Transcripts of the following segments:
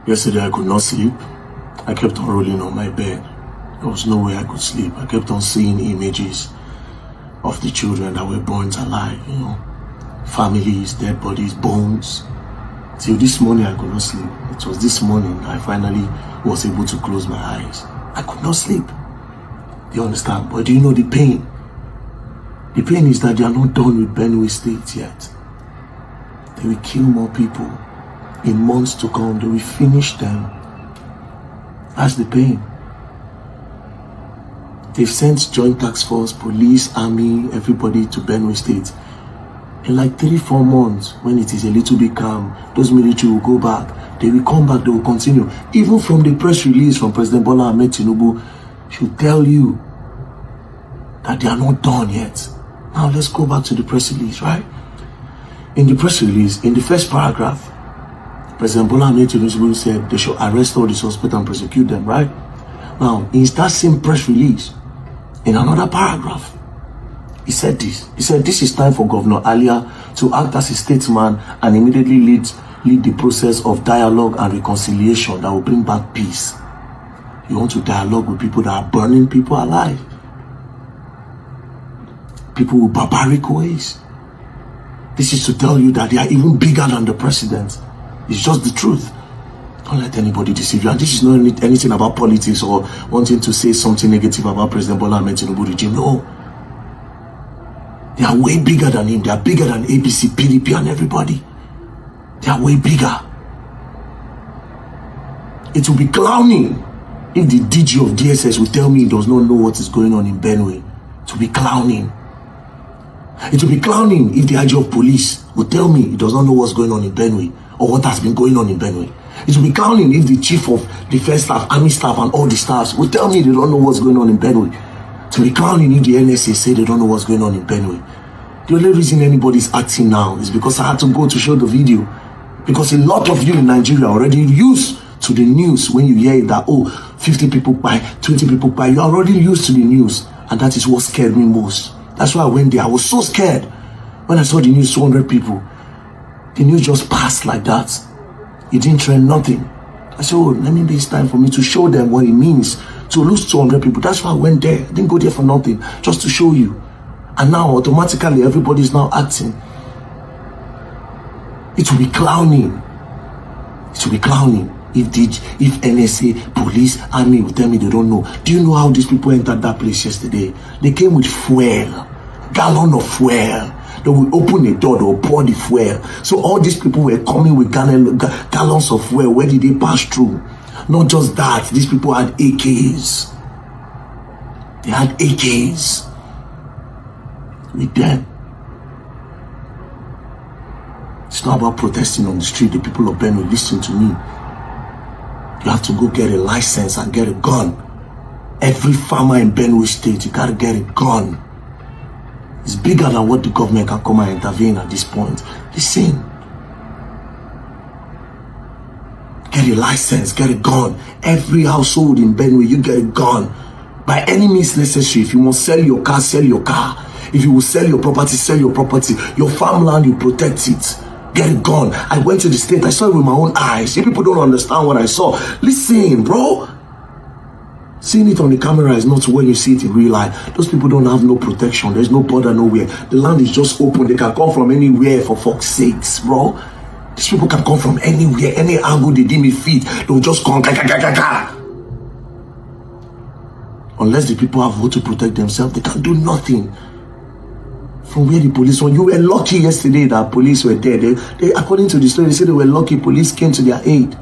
Yesterday I could not sleep. I kept on rolling on my bed. There was no way I could sleep. I kept on seeing images of the children that were burnt alive, families, dead bodies, bones. Till this morning I could not sleep. It was this morning I finally was able to close my eyes. I could not sleep. You understand? But do you know the pain? The pain is that they are not done with Benue State yet. They will kill more people. In months to come, they will finish them. That's the pain. They've sent joint task force, police, army, everybody to Benue State. In like 3-4 months, when it is a little bit calm, those military will go back. They will come back, they will continue. Even from the press release from President Bola Ahmed Tinubu, should tell you that they are not done yet. Now let's go back to the press release, right? In the press release, in the first paragraph, President Bola Ahmed Tinubu said they should arrest all the suspects and prosecute them, right? Now, in that same press release, in another paragraph, he said this. He said, this is time for Governor Alia to act as a statesman and immediately lead the process of dialogue and reconciliation that will bring back peace. You want to dialogue with people that are burning people alive. People with barbaric ways. This is to tell you that they are even bigger than the president. It's just the truth. Don't let anybody deceive you. And this is not anything about politics or wanting to say something negative about President Bola Ahmed Tinubu regime. No. They are way bigger than him. They are bigger than APC, PDP and everybody. They are way bigger. It will be clowning if the DG of DSS will tell me he does not know what is going on in Benue. It will be clowning. It will be clowning if the IG of police will tell me he does not know what's going on in Benue or what has been going on in Benue. It will be clowning if the chief of defense staff, army staff and all the staffs will tell me they don't know what's going on in Benue. It will be clowning if the NSA say they don't know what's going on in Benue. The only reason anybody is acting now is because I had to go to show the video. Because a lot of you in Nigeria are already used to the news. When you hear that, 50 people buy, 20 people buy, you're already used to the news. And that is what scared me most. That's why I went there. I was so scared when I saw the news, 200 people. The news just passed like that. It didn't trend nothing. I said, let me be it's time for me to show them what it means to lose 200 people. That's why I went there. I didn't go there for nothing, just to show you. And now automatically everybody is now acting. It will be clowning. It will be clowning if NSA, police, army will tell me they don't know. Do you know how these people entered that place yesterday? They came with fuel, gallon of fuel. They will open the door, they will pour the fuel. So all these people were coming with gallons of fuel. Where did they pass through? Not just that, these people had AKs. They had AKs with them. It's not about protesting on the street. The people of Benue, listen to me. You have to go get a license and get a gun. Every farmer in Benue State, you gotta get a gun. It's bigger than what the government can come and intervene at this point. Listen. Get a license, get a gun. Every household in Benue, you get a gun. By any means necessary. If you want to sell your car, sell your car. If you will sell your property, sell your property. Your farmland, you protect it. Get a gun. I went to the state, I saw it with my own eyes. If people don't understand what I saw, listen, bro. Seeing it on the camera is not when you see it in real life. Those people don't have no protection. There's no border nowhere. The land is just open. They can come from anywhere, for fuck's sakes, bro. These people can come from anywhere, any angle they deem it fit. They'll just come. Unless the people have vote to protect themselves, they can do nothing. From where the police were, you were lucky yesterday that police were there. They according to the story, they said they were lucky. Police came to their aid.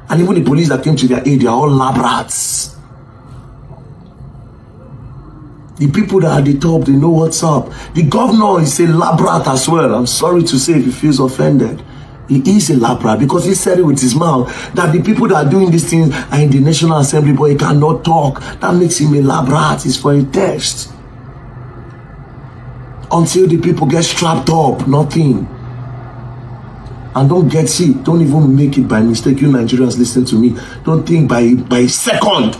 And even the police that came to their aid, they are all lab rats. The people that are at the top, they know what's up. The governor is a lab rat as well. I'm sorry to say if he feels offended. He is a lab rat because he said it with his mouth that the people that are doing these things are in the National Assembly, but he cannot talk. That makes him a lab rat. It's for a test. Until the people get strapped up, nothing. And don't get sick. Don't even make it by mistake. You Nigerians, listen to me. Don't think by a second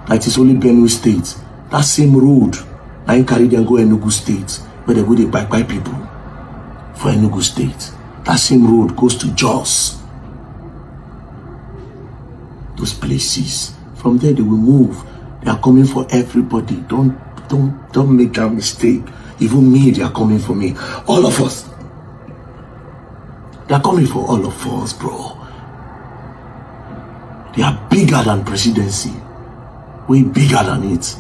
that it's only Benue State. That same road, I carry them go Enugu State, where they go to buy people for Enugu State. That same road goes to Jos. those places. From there, they will move. They are coming for everybody. Don't make that mistake. Even me, they are coming for me. All of us. They are coming for all of us, bro. They are bigger than presidency. Way bigger than it.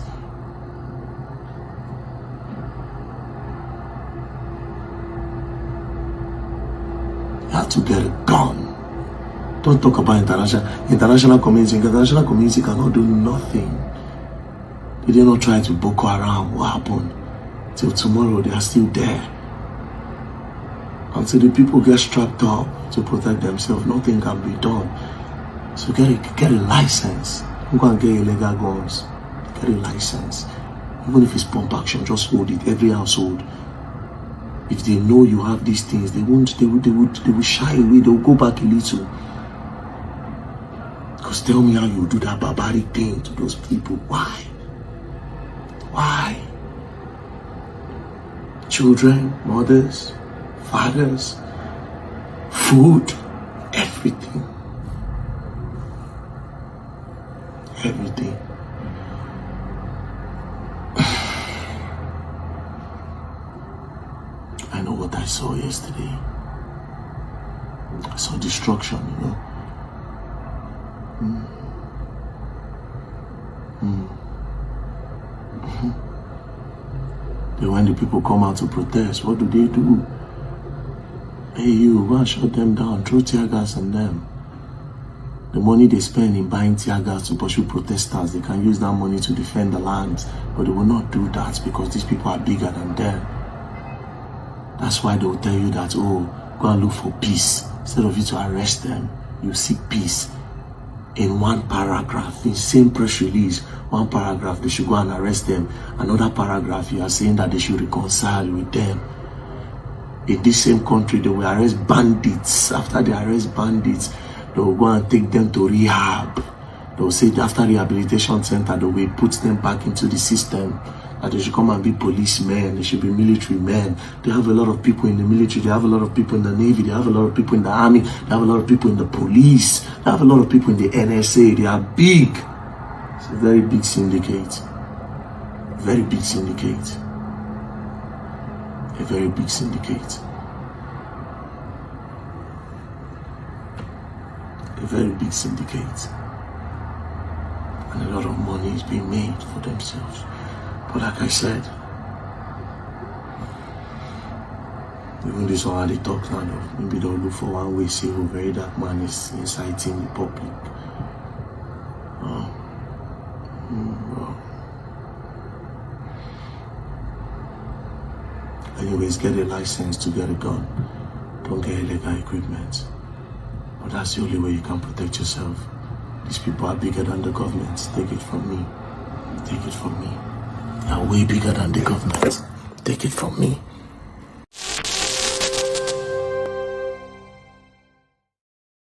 You have to get a gun. Don't talk about international community. International community cannot do nothing. They did not try to Boko Haram. What happened? Till tomorrow, they are still there. Until the people get strapped up to protect themselves, nothing can be done. So get a license. Don't go and get illegal guns. Get a license. Even if it's pump action, just hold it. Every household. If they know you have these things, they would shy away. They will go back a little. Because tell me how you do that barbaric thing to those people. Why? Why? Children, mothers, fathers, food, everything. Everything. I know what I saw yesterday. I saw destruction, you know. Then when the people come out to protest, what do? Hey, you, go and shut them down, throw tear gas on them. The money they spend in buying tear gas to pursue protesters, they can use that money to defend the land, but they will not do that because these people are bigger than them. That's why they will tell you that, oh, go and look for peace. Instead of you to arrest them, you seek peace. In one paragraph, in the same press release, one paragraph, they should go and arrest them. Another paragraph, you are saying that they should reconcile with them. In this same country, they will arrest bandits. After they arrest bandits, they will go and take them to rehab. They will say after rehabilitation center, they will put them back into the system. That they should come and be policemen, they should be military men. They have a lot of people in the military, they have a lot of people in the Navy, they have a lot of people in the Army, they have a lot of people in the police, they have a lot of people in the NSA. They are big. It's a very big syndicate. Very big syndicate. A very big syndicate. A very big syndicate. And a lot of money is being made for themselves. But like I said, even this one, they talk now, maybe they'll look for one way, say, oh, VeryDarkMan is inciting the public. Well. Anyways, get a license to get a gun. Don't get illegal equipment. But that's the only way you can protect yourself. These people are bigger than the government. Take it from me. Take it from me. They are way bigger than the government. Take it from me.